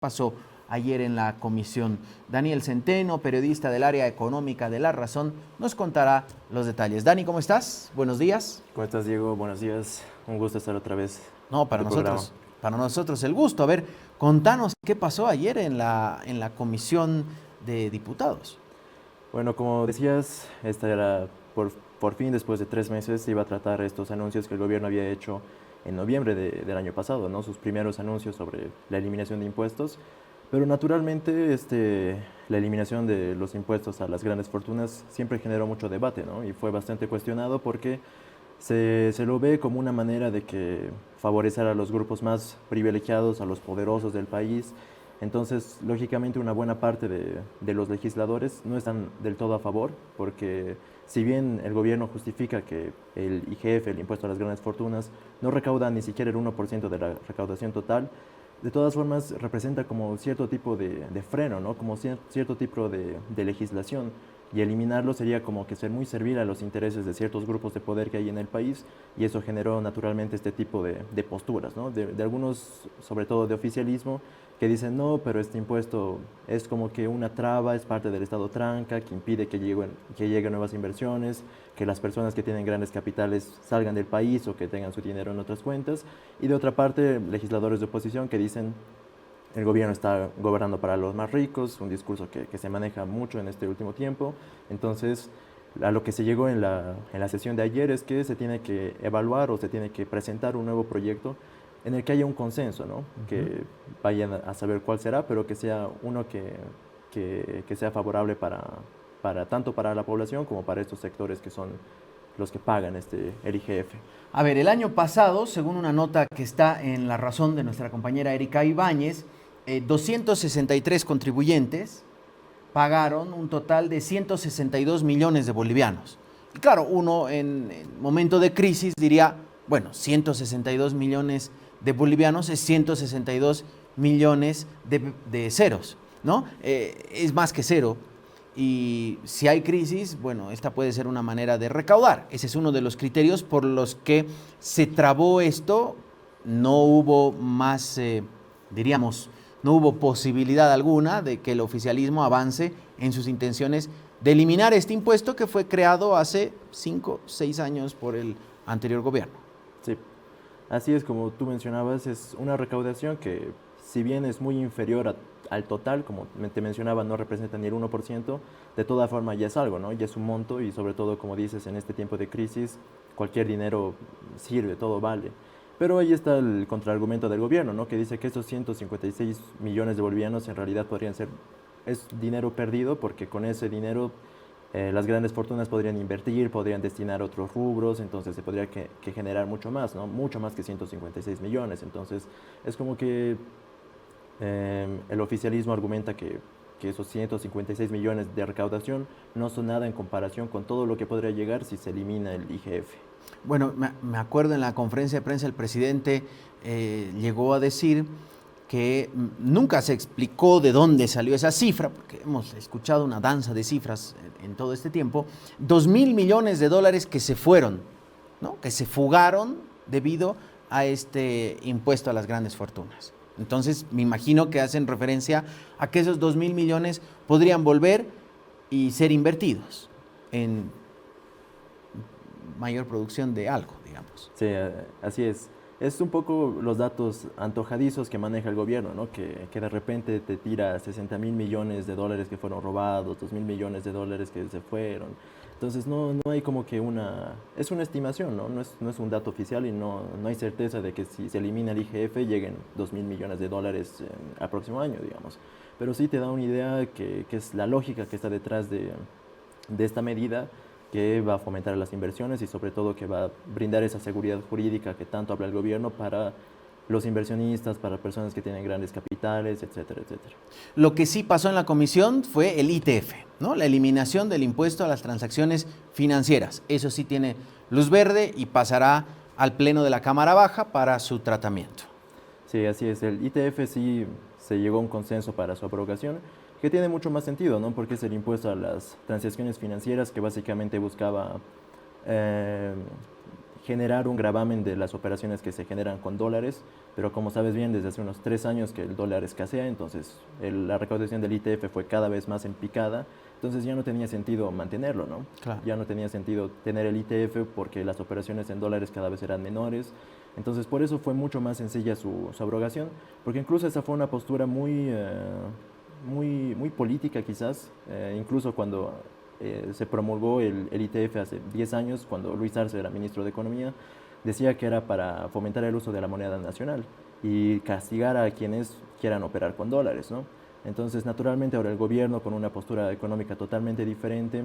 Pasó ayer en la comisión. Daniel Centeno, periodista del área económica de La Razón, nos contará los detalles. Dani, ¿cómo estás? Buenos días. ¿Cómo estás, Diego? Buenos días. Un gusto estar otra vez No, en tu programa. para nosotros el gusto. A ver, contanos qué pasó ayer en la comisión de diputados. Bueno, como decías, esta era por fin, después de 3 meses, se iba a tratar estos anuncios que el gobierno había hecho en noviembre del año pasado, ¿no? Sus primeros anuncios sobre la eliminación de impuestos. Pero naturalmente la eliminación de los impuestos a las grandes fortunas siempre generó mucho debate, ¿no? Y fue bastante cuestionado porque se lo ve como una manera de que favorecer a los grupos más privilegiados, a los poderosos del país. Entonces, lógicamente, una buena parte de los legisladores no están del todo a favor, porque si bien el gobierno justifica que el IGF, el impuesto a las grandes fortunas, no recauda ni siquiera el 1% de la recaudación total, de todas formas representa como cierto tipo de freno, ¿no? Como cierto tipo de legislación. Y eliminarlo sería como que ser muy servil a los intereses de ciertos grupos de poder que hay en el país, y eso generó naturalmente este tipo de posturas, ¿no? De algunos, sobre todo de oficialismo, que dicen no, pero este impuesto es como que una traba, es parte del Estado tranca, que impide que lleguen nuevas inversiones, que las personas que tienen grandes capitales salgan del país o que tengan su dinero en otras cuentas. Y de otra parte, legisladores de oposición que dicen el gobierno está gobernando para los más ricos, un discurso que se maneja mucho en este último tiempo. Entonces, a lo que se llegó en la sesión de ayer es que se tiene que evaluar o se tiene que presentar un nuevo proyecto en el que haya un consenso, ¿no? Que vayan a saber cuál será, pero que sea uno que sea favorable tanto para la población como para estos sectores que son los que pagan el IGF. A ver, el año pasado, según una nota que está en La Razón de nuestra compañera Erika Ibáñez, 263 contribuyentes pagaron un total de 162 millones de bolivianos. Y claro, uno en momento de crisis diría, bueno, 162 millones de bolivianos es 162 millones de ceros, ¿no? Es más que cero. Y si hay crisis, bueno, esta puede ser una manera de recaudar. Ese es uno de los criterios por los que se trabó esto. No hubo más, diríamos, no hubo posibilidad alguna de que el oficialismo avance en sus intenciones de eliminar este impuesto que fue creado hace 5, 6 años por el anterior gobierno. Sí, así es, como tú mencionabas, es una recaudación que, si bien es muy inferior al total, como te mencionaba, no representa ni el 1%, de toda forma ya es algo, ¿no? Ya es un monto, y sobre todo, como dices, en este tiempo de crisis, cualquier dinero sirve, todo vale. Pero ahí está el contraargumento del gobierno, ¿no? Que dice que estos 156 millones de bolivianos en realidad es dinero perdido, porque con ese dinero las grandes fortunas podrían invertir, podrían destinar a otros rubros, entonces se podría que generar mucho más, ¿no? Mucho más que 156 millones. Entonces es como que el oficialismo argumenta que esos 156 millones de recaudación no son nada en comparación con todo lo que podría llegar si se elimina el IGF. Bueno, me acuerdo en la conferencia de prensa el presidente llegó a decir que nunca se explicó de dónde salió esa cifra, porque hemos escuchado una danza de cifras en todo este tiempo, 2.000 millones de dólares que se fueron, ¿no? Que se fugaron debido a este impuesto a las grandes fortunas. Entonces, me imagino que hacen referencia a que esos 2.000 millones podrían volver y ser invertidos en mayor producción de algo, digamos. Sí, así es. Es un poco los datos antojadizos que maneja el gobierno, ¿no? Que de repente te tira 60.000 millones de dólares que fueron robados, 2.000 millones de dólares que se fueron. Entonces no hay como que es una estimación, ¿no? No es un dato oficial, y no hay certeza de que si se elimina el IGF lleguen 2.000 millones de dólares al próximo año, digamos. Pero sí te da una idea que es la lógica que está detrás de esta medida, que va a fomentar las inversiones y sobre todo que va a brindar esa seguridad jurídica que tanto habla el gobierno para los inversionistas, para personas que tienen grandes capitales, etcétera, etcétera. Lo que sí pasó en la comisión fue el ITF, ¿no? La eliminación del impuesto a las transacciones financieras. Eso sí tiene luz verde y pasará al Pleno de la Cámara Baja para su tratamiento. Sí, así es. El ITF sí se llegó a un consenso para su aprobación, que tiene mucho más sentido, ¿no? Porque es el impuesto a las transacciones financieras que básicamente buscaba generar un gravamen de las operaciones que se generan con dólares, pero como sabes bien, desde hace unos 3 años que el dólar escasea, entonces la recaudación del ITF fue cada vez más en picada, entonces ya no tenía sentido mantenerlo, ¿no? Claro. Ya no tenía sentido tener el ITF porque las operaciones en dólares cada vez eran menores, entonces por eso fue mucho más sencilla su abrogación, porque incluso esa fue una postura muy política quizás, incluso cuando se promulgó el ITF hace 10 años, cuando Luis Arce era ministro de Economía, decía que era para fomentar el uso de la moneda nacional y castigar a quienes quieran operar con dólares, ¿no? Entonces, naturalmente, ahora el gobierno, con una postura económica totalmente diferente,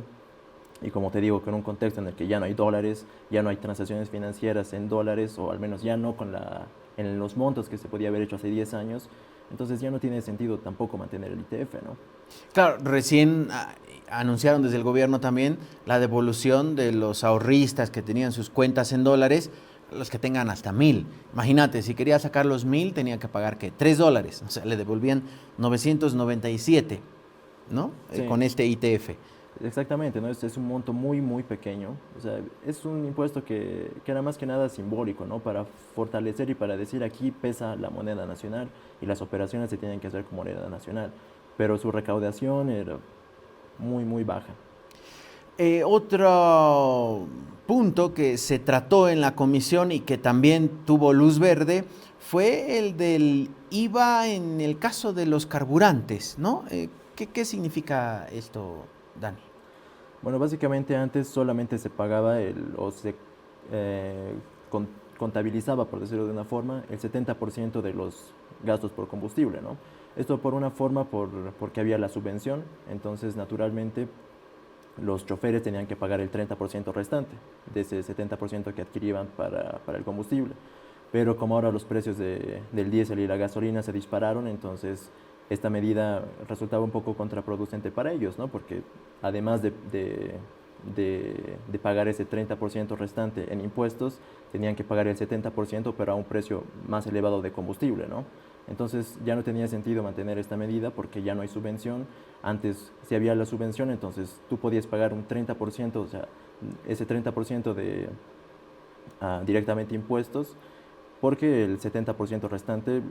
y como te digo, con un contexto en el que ya no hay dólares, ya no hay transacciones financieras en dólares, o al menos ya no en los montos que se podía haber hecho hace 10 años, entonces ya no tiene sentido tampoco mantener el ITF, ¿no? Claro, recién anunciaron desde el gobierno también la devolución de los ahorristas que tenían sus cuentas en dólares, los que tengan hasta 1,000. Imagínate, si quería sacar los 1,000 tenía que pagar, ¿qué? $3. O sea, le devolvían 997, ¿no? Sí. Con este ITF. Exactamente, ¿no? Es un monto muy pequeño. O sea, es un impuesto que era más que nada simbólico, ¿no? Para fortalecer y para decir aquí pesa la moneda nacional y las operaciones se tienen que hacer con moneda nacional. Pero su recaudación era muy baja. Otro punto que se trató en la comisión y que también tuvo luz verde fue el del IVA en el caso de los carburantes, ¿no? ¿Qué significa esto, Dani? Bueno, básicamente antes solamente se pagaba o se contabilizaba, por decirlo de una forma, el 70% de los gastos por combustible, ¿no? Esto por una forma porque había la subvención, entonces naturalmente los choferes tenían que pagar el 30% restante de ese 70% que adquirían para el combustible. Pero como ahora los precios del diésel y la gasolina se dispararon, entonces esta medida resultaba un poco contraproducente para ellos, ¿no? Porque además de pagar ese 30% restante en impuestos, tenían que pagar el 70%, pero a un precio más elevado de combustible, ¿no? Entonces ya no tenía sentido mantener esta medida porque ya no hay subvención. Antes, si había la subvención, entonces tú podías pagar un 30%, o sea, ese 30% directamente impuestos, porque el 70% restante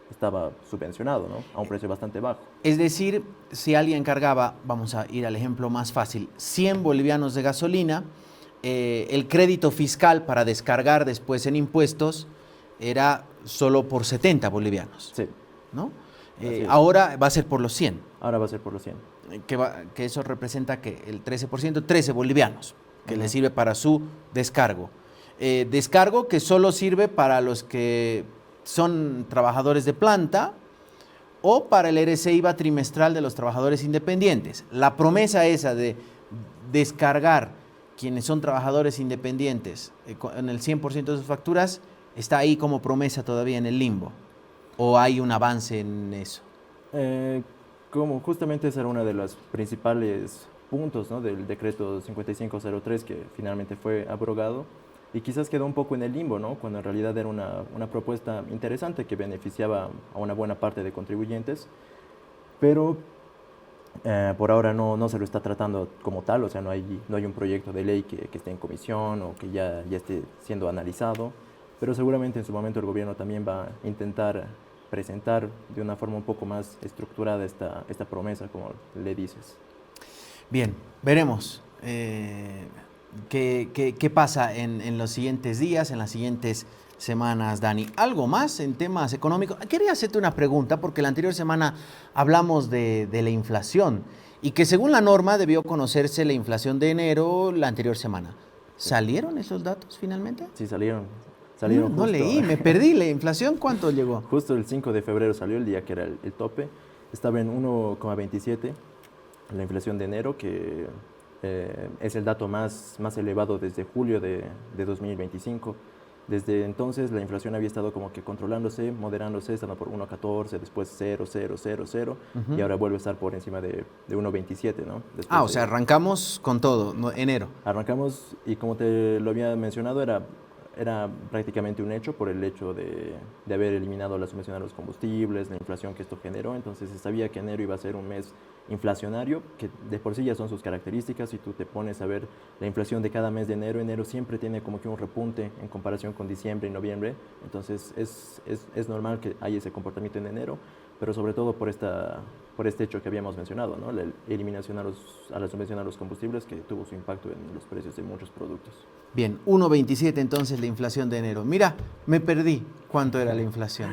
estaba subvencionado, ¿no? A un precio bastante bajo. Es decir, si alguien cargaba, vamos a ir al ejemplo más fácil, 100 bolivianos de gasolina, el crédito fiscal para descargar después en impuestos era solo por 70 bolivianos. Sí. ¿No? Ahora va a ser por los 100. Ahora va a ser por los 100. Que eso representa que el 13%, 13 bolivianos, que le sirve para su descargo. Descargo que solo sirve para los que son trabajadores de planta o para el RC-IVA trimestral de los trabajadores independientes. La promesa esa de descargar quienes son trabajadores independientes en el 100% de sus facturas está ahí como promesa todavía en el limbo. ¿O hay un avance en eso? Como justamente ese era uno de los principales puntos, ¿no? Del decreto 5503 que finalmente fue abrogado y quizás quedó un poco en el limbo, ¿no? Cuando en realidad era una propuesta interesante que beneficiaba a una buena parte de contribuyentes, pero por ahora no se lo está tratando como tal, o sea, no hay un proyecto de ley que esté en comisión o que ya esté siendo analizado, pero seguramente en su momento el gobierno también va a intentar presentar de una forma un poco más estructurada esta promesa, como le dices. Bien, veremos qué pasa en los siguientes días, en las siguientes semanas, Dani. ¿Algo más en temas económicos? Quería hacerte una pregunta, porque la anterior semana hablamos de la inflación y que según la norma debió conocerse la inflación de enero la anterior semana. ¿Salieron esos datos finalmente? Sí, salieron. No leí, me perdí. ¿La inflación cuánto llegó? Justo el 5 de febrero salió, el día que era el tope. Estaba en 1,27 la inflación de enero, que es el dato más elevado desde julio de 2025. Desde entonces la inflación había estado como que controlándose, moderándose, estando por 1,14, después 0,000, y ahora vuelve a estar por encima de 1,27, ¿no? O sea, arrancamos con todo, enero. Arrancamos, y como te lo había mencionado, era era prácticamente un hecho por el hecho de haber eliminado la subvención a los combustibles, la inflación que esto generó. Entonces se sabía que enero iba a ser un mes inflacionario, que de por sí ya son sus características. Si tú te pones a ver la inflación de cada mes de enero siempre tiene como que un repunte en comparación con diciembre y noviembre. Entonces es normal que haya ese comportamiento en enero, pero sobre todo por este hecho que habíamos mencionado, ¿no? La eliminación a la subvención a los combustibles, que tuvo su impacto en los precios de muchos productos. Bien, 1,27 entonces la inflación de enero. Mira, me perdí cuánto era la inflación.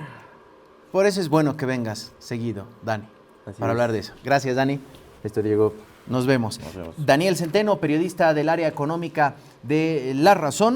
Por eso es bueno que vengas seguido, Dani, para hablar de eso. Gracias, Dani. Esto, Diego. Nos vemos. Nos vemos. Daniel Centeno, periodista del área económica de La Razón.